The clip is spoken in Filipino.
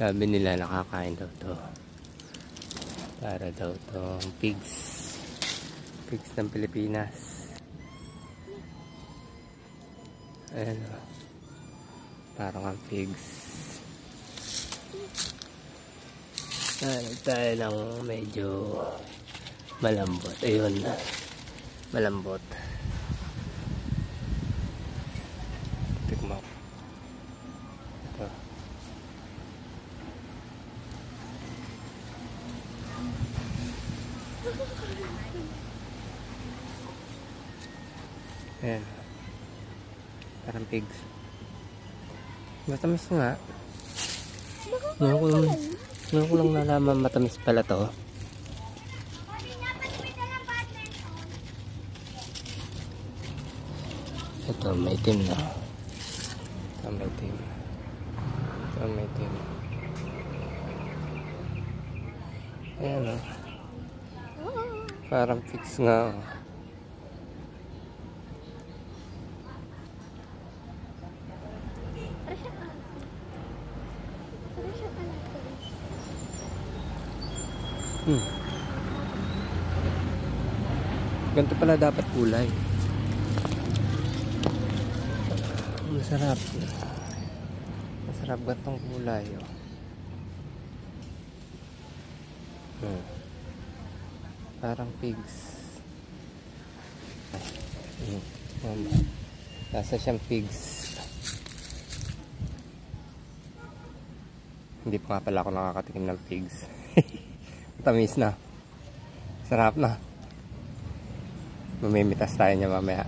Sabi nila nakakain daw to. Para daw tong pigs. Pigs ng Pilipinas. Ayan o. Parang ang pigs. Ayan tayo ng medyo malambot. Ayun. Malambot. Tikmo. Ito. Ayan. Parang pigs. Matamis nga. Ngayon ko lang nalaman matamis pala to. Ito may itim na. Ito may itim. Ito may itim. Ayan o. Parang pigs nga o. Ganito pala dapat kulay. Masarap. Masarap gantong kulay. Oh. Parang pigs. Nasa siyang pigs. Hindi pa nga pala ako nakakatikim ng pigs. Tamis na. Sarap na. Mamimitas tayo niya mamaya.